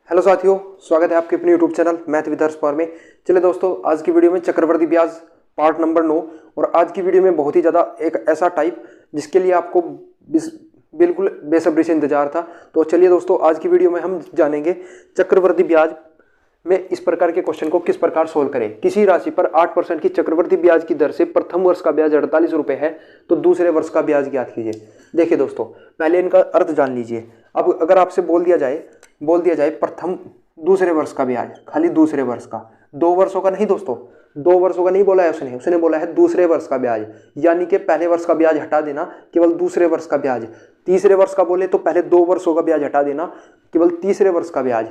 Hello साथियों, स्वागत है आपके अपने यूट्यूब चैनल मैथ विद हर्ष में। चलिए दोस्तों, आज की वीडियो में चक्रवृद्धि ब्याज पार्ट नंबर 9। और आज की वीडियो में बहुत ही ज़्यादा एक ऐसा टाइप जिसके लिए आपको बिल्कुल बेसब्री से इंतजार था। तो चलिए दोस्तों, आज की वीडियो में हम जानेंगे चक्रवृद्धि ब्याज में इस प्रकार के क्वेश्चन को किस प्रकार सोल्व करें। किसी राशि पर 8% की चक्रवृद्धि ब्याज की दर से प्रथम वर्ष का ब्याज 48 रुपये है, तो दूसरे वर्ष का ब्याज ज्ञात कीजिए। देखिए दोस्तों, पहले इनका अर्थ जान लीजिए। अब अगर आपसे बोल दिया जाए प्रथम दूसरे वर्ष का ब्याज, खाली दूसरे वर्ष का, 2 वर्षों का नहीं दोस्तों, 2 वर्षों का नहीं बोला है उसने बोला है दूसरे वर्ष का ब्याज। यानी कि पहले वर्ष का ब्याज हटा देना, केवल दूसरे वर्ष का ब्याज। तीसरे वर्ष का बोले तो पहले 2 वर्षों का ब्याज हटा देना, केवल तीसरे वर्ष का ब्याज।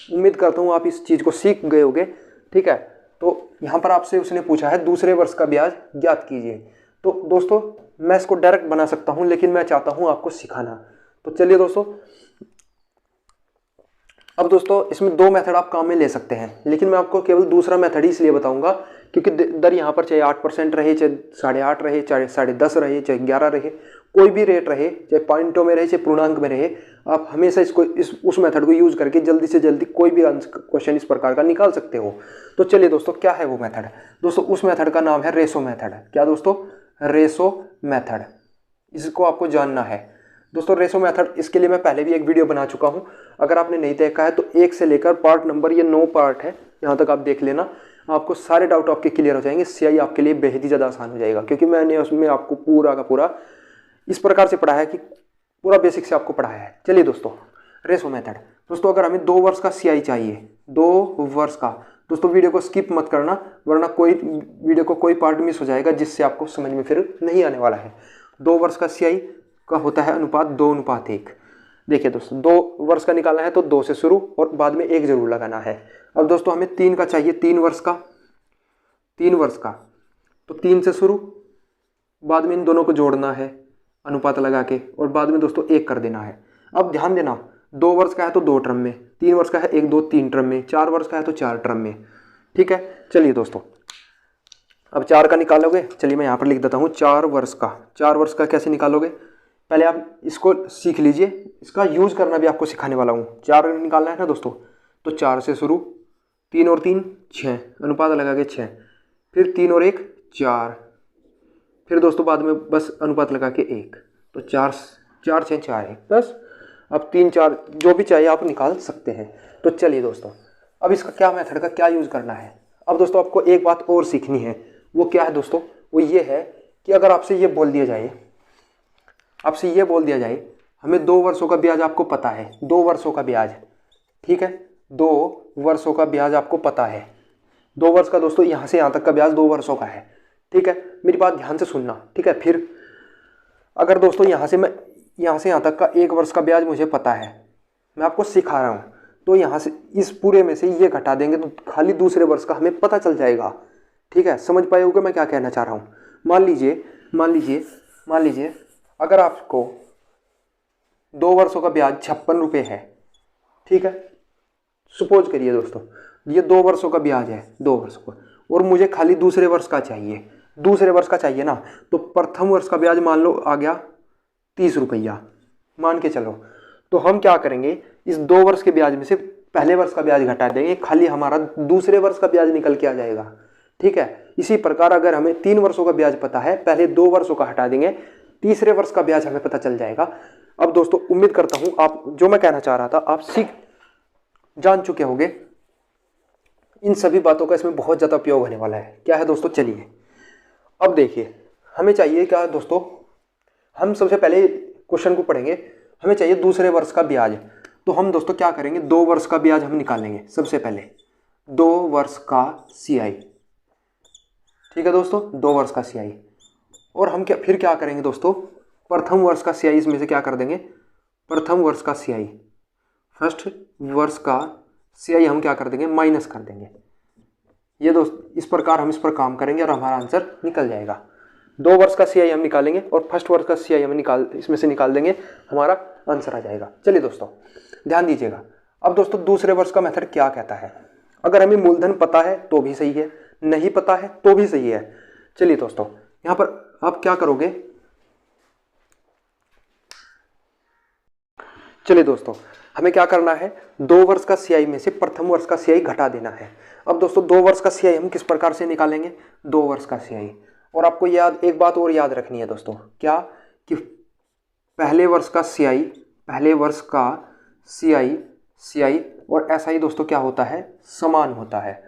उम्मीद करता हूँ आप इस चीज़ को सीख गए होंगे। ठीक है, तो यहाँ पर आपसे उसने पूछा है दूसरे वर्ष का ब्याज ज्ञात कीजिए। तो दोस्तों, मैं इसको डायरेक्ट बना सकता हूँ, लेकिन मैं चाहता हूँ आपको सिखाना। तो चलिए दोस्तों, अब दोस्तों इसमें 2 मेथड आप काम में ले सकते हैं, लेकिन मैं आपको केवल दूसरा मेथड ही इसलिए बताऊंगा क्योंकि दर यहाँ पर चाहे 8% रहे, चाहे 8.5 रहे, चाहे 10.5 रहे, चाहे 11 रहे, कोई भी रेट रहे, चाहे पॉइंटों में रहे, चाहे पूर्णांक में रहे, आप हमेशा उस मेथड को यूज करके जल्दी से जल्दी कोई भी क्वेश्चन इस प्रकार का निकाल सकते हो। तो चलिए दोस्तों, क्या है वो मेथड? दोस्तों उस मेथड का नाम है रेशो मेथड। क्या दोस्तों? Ratio method. इसको आपको जानना है दोस्तों। रेशो मेथड, इसके लिए मैं पहले भी एक वीडियो बना चुका हूं। अगर आपने नहीं देखा है तो 1 से लेकर पार्ट नंबर, ये 9 पार्ट है, यहाँ तक आप देख लेना। आपको सारे डाउट आपके क्लियर हो जाएंगे। सीआई आपके लिए बेहद ही ज़्यादा आसान हो जाएगा, क्योंकि मैंने उसमें आपको पूरा का पूरा इस प्रकार से पढ़ाया है कि पूरा बेसिक से आपको पढ़ाया है। चलिए दोस्तों, रेशो मेथड। दोस्तों अगर हमें 2 वर्ष का सीआई चाहिए, 2 वर्ष का, दोस्तों वीडियो को स्किप मत करना, वरना वीडियो को कोई पार्ट मिस हो जाएगा जिससे आपको समझ में फिर नहीं आने वाला है। 2 वर्ष का सीआई का होता है अनुपात 2:1। देखिए दोस्तों, 2 वर्ष का निकालना है तो 2 से शुरू और बाद में 1 जरूर लगाना है। अब दोस्तों हमें 3 का चाहिए, 3 वर्ष का, 3 वर्ष का, तो 3 से शुरू, बाद में इन दोनों को जोड़ना है अनुपात लगा के, और बाद में दोस्तों 1 कर देना है। अब ध्यान देना, 2 वर्ष का है तो 2 टर्म में, 3 वर्ष का है 1, 2, 3 टर्म में, 4 वर्ष का है तो 4 टर्म में। ठीक है, चलिए दोस्तों, अब 4 का निकालोगे। चलिए मैं यहाँ पर लिख देता हूँ 4 वर्ष का। 4 वर्ष का कैसे निकालोगे, पहले आप इसको सीख लीजिए, इसका यूज़ करना भी आपको सिखाने वाला हूँ। 4 निकालना है ना दोस्तों, तो 4 से शुरू, 3 और 3 6, अनुपात लगा के 6, फिर 3 और 1 4, फिर दोस्तों बाद में बस अनुपात लगा के 1, तो 4 4 6 4 1 बस। अब 3 4 जो भी चाहिए आप निकाल सकते हैं। तो चलिए दोस्तों, अब इसका क्या मेथड का क्या यूज़ करना है। अब दोस्तों आपको एक बात और सीखनी है। वो क्या है दोस्तों? वो ये है कि अगर आपसे ये बोल दिया जाए, हमें 2 वर्षों का ब्याज आपको पता है, 2 वर्षों का ब्याज, ठीक है, 2 वर्षों का ब्याज आपको पता है, 2 वर्ष का दोस्तों, यहाँ से यहाँ तक का ब्याज 2 वर्षों का है। ठीक है, मेरी बात ध्यान से सुनना। ठीक है, फिर अगर दोस्तों यहाँ से यहाँ तक का 1 वर्ष का ब्याज मुझे पता है, मैं आपको सिखा रहा हूँ, तो यहाँ से इस पूरे में से ये घटा देंगे तो खाली दूसरे वर्ष का हमें पता चल जाएगा। ठीक है, समझ पाए होगे मैं क्या कहना चाह रहा हूँ। मान लीजिए अगर आपको 2 वर्षों का ब्याज 56 रुपये है, ठीक है, सपोज करिए दोस्तों ये 2 वर्षों का ब्याज है, 2 वर्षों का, और मुझे खाली दूसरे वर्ष का चाहिए ना, तो प्रथम वर्ष का ब्याज मान लो आ गया 30 रुपया, मान के चलो। तो हम क्या करेंगे, इस 2 वर्ष के ब्याज में से पहले वर्ष का ब्याज घटा देंगे, खाली हमारा दूसरे वर्ष का ब्याज निकल के आ जाएगा। ठीक है, इसी प्रकार अगर हमें 3 वर्षों का ब्याज पता है, पहले 2 वर्षों का हटा देंगे, तीसरे वर्ष का ब्याज हमें पता चल जाएगा। अब दोस्तों उम्मीद करता हूं आप जो मैं कहना चाह रहा था आप जान चुके होंगे। इन सभी बातों का इसमें बहुत ज़्यादा उपयोग होने वाला है। क्या है दोस्तों? चलिए अब देखिए, हमें चाहिए क्या दोस्तों, हम सबसे पहले क्वेश्चन को पढ़ेंगे। हमें चाहिए दूसरे वर्ष का ब्याज, तो हम दोस्तों क्या करेंगे, 2 वर्ष का ब्याज हम निकालेंगे सबसे पहले, 2 वर्ष का सीआई। ठीक है दोस्तों, 2 वर्ष का सीआई, और हम फिर क्या करेंगे दोस्तों, प्रथम वर्ष का सीआई इसमें से क्या कर देंगे, प्रथम वर्ष का सीआई, फर्स्ट वर्ष का सीआई हम क्या कर देंगे, माइनस कर देंगे। ये दोस्त इस प्रकार हम इस पर काम करेंगे और हमारा आंसर निकल जाएगा। 2 वर्ष का सीआई हम निकालेंगे और फर्स्ट वर्ष का सीआई हम इसमें से निकाल देंगे, हमारा आंसर आ जाएगा। चलिए दोस्तों ध्यान दीजिएगा। अब दोस्तों दूसरे वर्ष का मेथड क्या कहता है, अगर हमें मूलधन पता है तो भी सही है, नहीं पता है तो भी सही है। चलिए दोस्तों, यहाँ पर आप क्या करोगे, चलिए दोस्तों हमें क्या करना है, 2 वर्ष का CI में से प्रथम वर्ष का CI घटा देना है। अब दोस्तों 2 वर्ष का CI हम किस प्रकार से निकालेंगे, 2 वर्ष का CI। और आपको एक बात और याद रखनी है दोस्तों, क्या कि पहले वर्ष का CI और SI दोस्तों क्या होता है, समान होता है।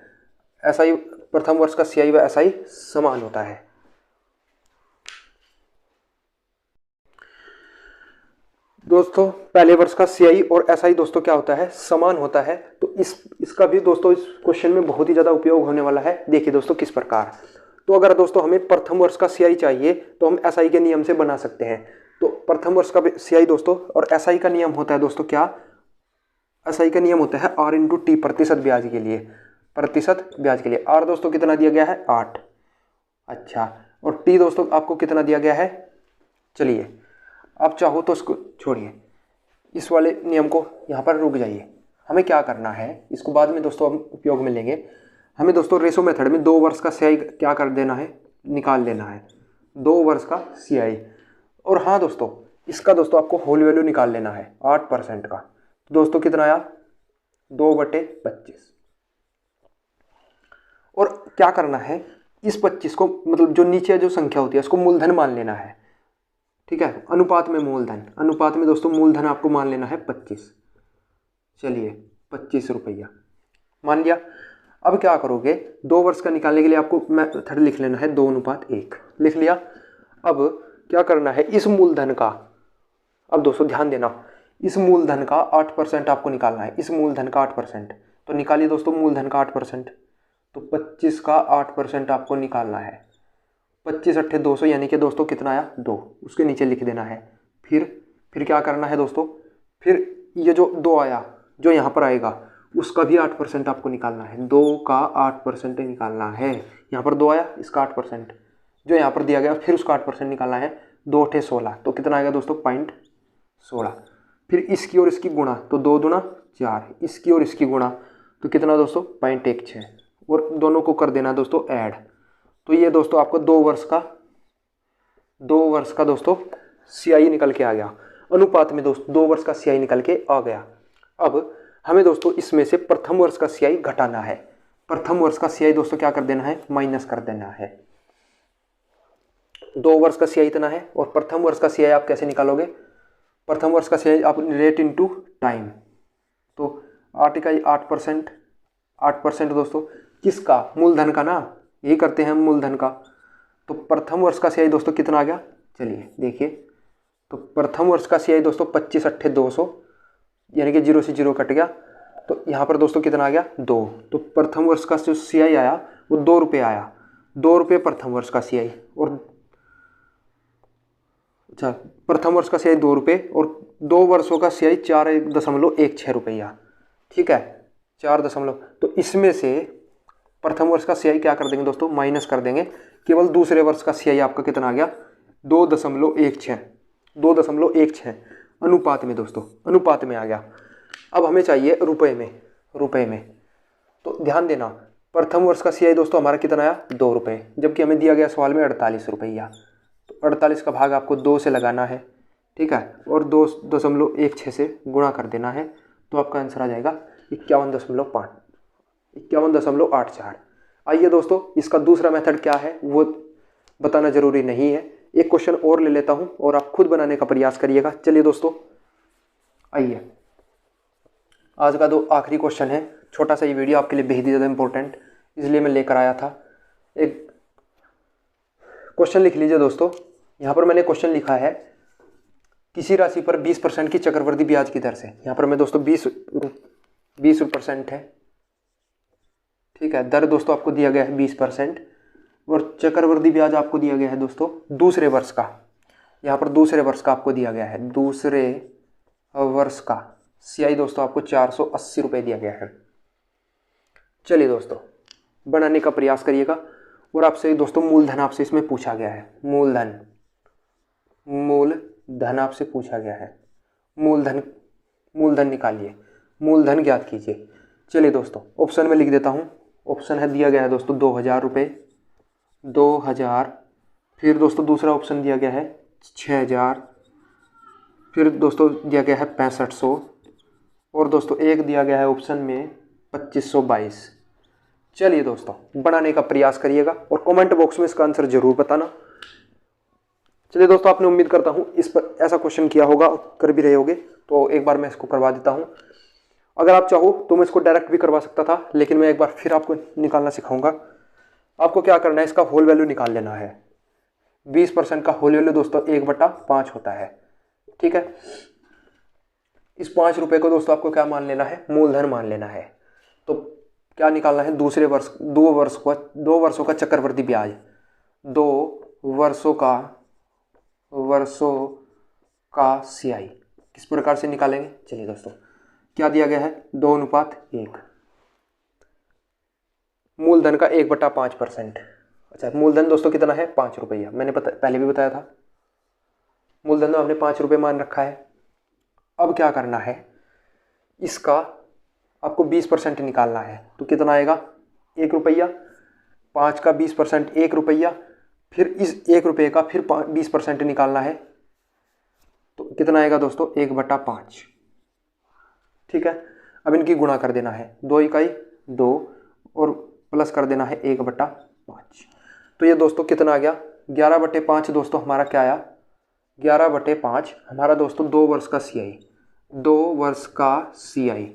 SI प्रथम वर्ष का CI व SI समान होता है। दोस्तों पहले वर्ष का CI और SI दोस्तों क्या होता है, समान होता है। तो इसका भी दोस्तों इस क्वेश्चन में बहुत ही ज़्यादा उपयोग होने वाला है। देखिए दोस्तों किस प्रकार, तो अगर दोस्तों हमें प्रथम वर्ष का CI चाहिए तो हम SI के नियम से बना सकते हैं। तो प्रथम वर्ष का CI दोस्तों और SI का नियम होता है दोस्तों क्या, SI का नियम होता है R × T, प्रतिशत ब्याज के लिए, R दोस्तों कितना दिया गया है, 8। अच्छा, और T दोस्तों आपको कितना दिया गया है। चलिए आप चाहो तो इसको छोड़िए, इस वाले नियम को यहाँ पर रुक जाइए। हमें क्या करना है, इसको बाद में दोस्तों हम उपयोग में लेंगे। हमें दोस्तों रेशो मेथड में 2 वर्ष का CI क्या कर देना है, निकाल लेना है, 2 वर्ष का CI। और हाँ दोस्तों, इसका दोस्तों आपको होल वैल्यू निकाल लेना है 8% का। तो दोस्तों कितना आया, 2/25। और क्या करना है, इस 25 को मतलब जो नीचे जो संख्या होती है उसको मूलधन मान लेना है। ठीक है, अनुपात में दोस्तों मूलधन आपको मान लेना है 25। चलिए 25 रुपया मान लिया। अब क्या करोगे, 2 वर्ष का निकालने के लिए आपको मेथड लिख लेना है 2:1, लिख लिया। अब क्या करना है, इस मूलधन का, अब दोस्तों ध्यान देना, इस मूलधन का 8% आपको निकालना है, इस मूलधन का 8%। तो निकालिए दोस्तों मूलधन का 8%, तो 25 का 8% आपको निकालना है। 25 × 8 = 200, यानी कि दोस्तों कितना आया, 2, उसके नीचे लिख देना है। फिर क्या करना है दोस्तों, फिर ये जो 2 आया जो यहाँ पर आएगा उसका भी 8% आपको निकालना है, 2 का 8% निकालना है। यहाँ पर 2 आया, इसका 8% जो यहाँ पर दिया गया, फिर उसका 8% निकालना है। 2 × 8 = 16, तो कितना आएगा दोस्तों, 0.16। फिर इसकी और इसकी गुणा, तो 2 दूना 4, इसकी और इसकी गुणा, तो कितना दोस्तों, 0.16। और दोनों को कर देना दोस्तों ऐड। तो ये दोस्तों आपको 2 वर्ष का दोस्तों CI निकल के आ गया। अनुपात में दोस्तों 2 वर्ष का CI निकल के आ गया। अब हमें दोस्तों इसमें से प्रथम वर्ष का CI घटाना है। प्रथम वर्ष का CI दोस्तों क्या कर देना है, माइनस कर देना है। 2 वर्ष का CI इतना है, और प्रथम वर्ष का CI आप कैसे निकालोगे, प्रथम वर्ष का CI आप रेट इनटू टाइम। तो 8 का 8% दोस्तों किसका, मूलधन का ना, यही करते हैं हम मूलधन का। तो प्रथम वर्ष का CI दोस्तों कितना आ गया, चलिए देखिए। तो प्रथम वर्ष का CI दोस्तों 25 × 8 = 200, यानी कि 0 से 0 कट गया। तो यहाँ पर दोस्तों कितना आ गया, 2। तो प्रथम वर्ष का जो CI आया वो 2 रुपये आया, 2 रुपये प्रथम वर्ष का CI। और अच्छा, प्रथम वर्ष का CI 2 रुपये, और 2 वर्षों का CI 4.16 रुपया। ठीक है, 4 तो इसमें से प्रथम वर्ष का CI क्या कर देंगे दोस्तों, माइनस कर देंगे। केवल दूसरे वर्ष का CI आपका कितना आ गया, 2.16 अनुपात में दोस्तों, अनुपात में आ गया। अब हमें चाहिए रुपए में। तो ध्यान देना, प्रथम वर्ष का CI दोस्तों हमारा कितना आया, 2 रुपये, जबकि हमें दिया गया सवाल में 48 रुपया। तो 48 का भाग आपको 2 से लगाना है। ठीक है, और 2.16 से गुणा कर देना है। तो आपका आंसर आ जाएगा 51.84। आइए दोस्तों, इसका दूसरा मेथड क्या है वो बताना ज़रूरी नहीं है। एक क्वेश्चन और ले लेता हूं और आप खुद बनाने का प्रयास करिएगा। चलिए दोस्तों, आइए, आज का आखिरी क्वेश्चन है। छोटा सा ये वीडियो आपके लिए बेहद ही ज़्यादा इंपॉर्टेंट इसलिए मैं लेकर आया था। एक क्वेश्चन लिख लीजिए दोस्तों। यहाँ पर मैंने क्वेश्चन लिखा है, किसी राशि पर 20% की चक्रवृद्धि ब्याज की दर से। यहाँ पर मैं दोस्तों 20% है। ठीक है, दर दोस्तों आपको दिया गया है 20%, और चक्रवृद्धि ब्याज आपको दिया गया है दोस्तों दूसरे वर्ष का। यहाँ पर दूसरे वर्ष का आपको दिया गया है, दूसरे वर्ष का CI दोस्तों आपको 480 रुपये दिया गया है। चलिए दोस्तों, बनाने का प्रयास करिएगा। और आपसे दोस्तों मूलधन आपसे इसमें पूछा गया है, मूलधन आपसे पूछा गया है। मूलधन निकालिए, मूलधन ज्ञात कीजिए। चलिए दोस्तों, ऑप्शन में लिख देता हूँ। ऑप्शन है दिया गया है दोस्तों 2000 रुपये, 2000। फिर दोस्तों दूसरा ऑप्शन दिया गया है 6000। फिर दोस्तों दिया गया है 6500। और दोस्तों एक दिया गया है ऑप्शन में 2522। चलिए दोस्तों बनाने का प्रयास करिएगा और कमेंट बॉक्स में इसका आंसर जरूर बताना। चलिए दोस्तों, आपने उम्मीद करता हूँ इस पर ऐसा क्वेश्चन किया होगा, कर भी रहे होगे, तो एक बार मैं इसको करवा देता हूँ। अगर आप चाहो तो मैं इसको डायरेक्ट भी करवा सकता था, लेकिन मैं एक बार फिर आपको निकालना सिखाऊंगा। आपको क्या करना है, इसका होल वैल्यू निकाल लेना है। 20% का होल वैल्यू दोस्तों 1/5 होता है। ठीक है, इस 5 रुपये को दोस्तों आपको क्या मान लेना है, मूलधन मान लेना है। तो क्या निकालना है, 2 वर्षों का चक्रवृद्धि ब्याज, 2 वर्षों का CI किस प्रकार से निकालेंगे। चलिए दोस्तों, क्या दिया गया है, 2:1। मूलधन का 1/5%। अच्छा, मूलधन दोस्तों कितना है, 5 रुपया। मैंने पहले भी बताया था, मूलधन हमने 5 रुपये मान रखा है। अब क्या करना है, इसका आपको 20% निकालना है। तो कितना आएगा, 1 रुपया। 5 का 20% 1 रुपया, फिर इस 1 रुपये का फिर 20% निकालना है। तो कितना आएगा दोस्तों, 1/5। ठीक है, अब इनकी गुणा कर देना है, 2 इकाई 2 और प्लस कर देना है 1/5। तो ये दोस्तों कितना आ गया, 11/5 दोस्तों हमारा क्या आया, 11/5 हमारा दोस्तों 2 वर्ष का CI, 2 वर्ष का CI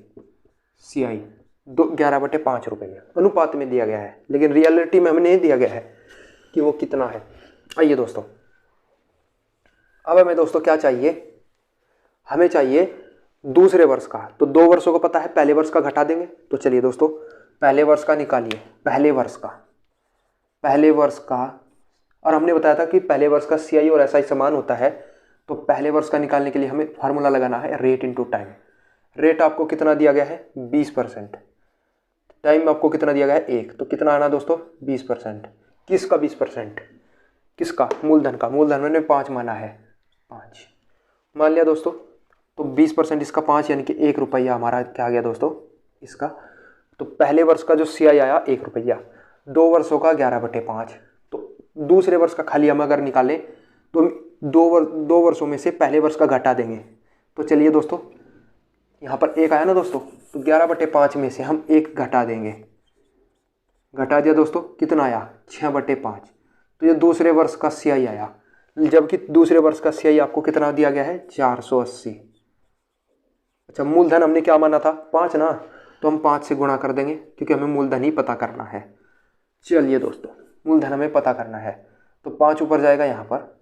11/5 रुपये अनुपात में दिया गया है, लेकिन रियलिटी में हमें नहीं दिया गया है कि वो कितना है। आइए दोस्तों, अब हमें दोस्तों क्या चाहिए, हमें चाहिए दूसरे वर्ष का। तो 2 वर्षों को पता है, पहले वर्ष का घटा देंगे। तो चलिए दोस्तों, पहले वर्ष का निकालिए, पहले वर्ष का, और हमने बताया था कि पहले वर्ष का CI और SI समान होता है। तो पहले वर्ष का निकालने के लिए हमें फार्मूला लगाना है, रेट इंटू टाइम। रेट आपको कितना दिया गया है, 20%। टाइम आपको कितना दिया गया है, 1। तो कितना आना दोस्तों, 20%। किसका 20%, किसका, मूलधन का। मूलधन मैंने 5 माना है, 5 मान लिया दोस्तों। तो 20% इसका 5 यानी कि 1 रुपया हमारा क्या आ गया दोस्तों इसका। तो पहले वर्ष का जो CI आया 1 रुपया, 2 वर्षों का 11/5। तो दूसरे वर्ष का खाली हम अगर निकालें तो 2 वर्षों में से पहले वर्ष का घटा देंगे। तो चलिए दोस्तों, यहाँ पर 1 आया ना दोस्तों, तो 11/5 में से हम 1 घटा देंगे। घटा दिया दोस्तों, कितना आया, 6/5। तो ये दूसरे वर्ष का CI आया, जबकि दूसरे वर्ष का CI आपको कितना दिया गया है, 480। अच्छा, मूलधन हमने क्या माना था, 5 ना, तो हम 5 से गुणा कर देंगे, क्योंकि हमें मूलधन ही पता करना है। चलिए दोस्तों, मूलधन हमें पता करना है, तो 5 ऊपर जाएगा यहाँ पर।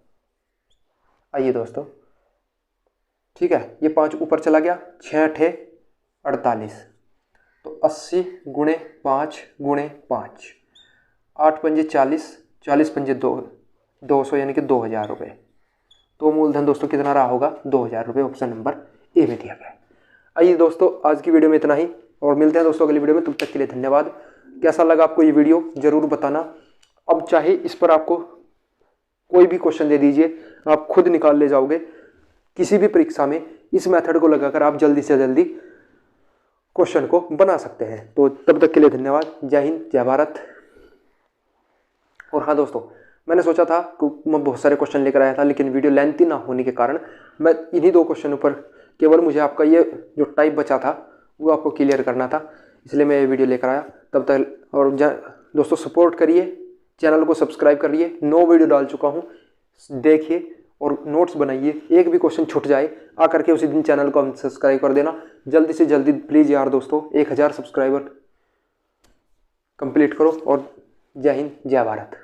आइए दोस्तों, ठीक है, ये 5 ऊपर चला गया, 6×8 = 48। तो 80 × 5 × 5, 8 पंजे 40, 40 पंजे 200 यानी कि 2000 रुपये। तो मूलधन दोस्तों कितना रहा होगा, 2000 रुपये। ऑप्शन नंबर ए में दिया गया है। आइए दोस्तों, आज की वीडियो में इतना ही, और मिलते हैं दोस्तों अगली वीडियो में। तब तक के लिए धन्यवाद। कैसा लगा आपको ये वीडियो ज़रूर बताना। अब चाहे इस पर आपको कोई भी क्वेश्चन दे दीजिए, आप खुद निकाल ले जाओगे किसी भी परीक्षा में। इस मेथड को लगाकर आप जल्दी से जल्दी क्वेश्चन को बना सकते हैं। तो तब तक के लिए धन्यवाद। जय हिंद, जय भारत। और हाँ दोस्तों, मैंने सोचा था कि मैं बहुत सारे क्वेश्चन लेकर आया था, लेकिन वीडियो लेंथी ना होने के कारण मैं इन्हीं 2 क्वेश्चनों पर केवल मुझे आपका ये जो टाइप बचा था वो आपको क्लियर करना था, इसलिए मैं ये वीडियो लेकर आया। तब तक और दोस्तों सपोर्ट करिए, चैनल को सब्सक्राइब करिए। 9 वीडियो डाल चुका हूँ, देखिए और नोट्स बनाइए। एक भी क्वेश्चन छूट जाए आकर के उसी दिन चैनल को सब्सक्राइब कर देना जल्दी से जल्दी प्लीज़ यार दोस्तों। 1000 सब्सक्राइबर कंप्लीट करो। और जय हिंद, जय भारत।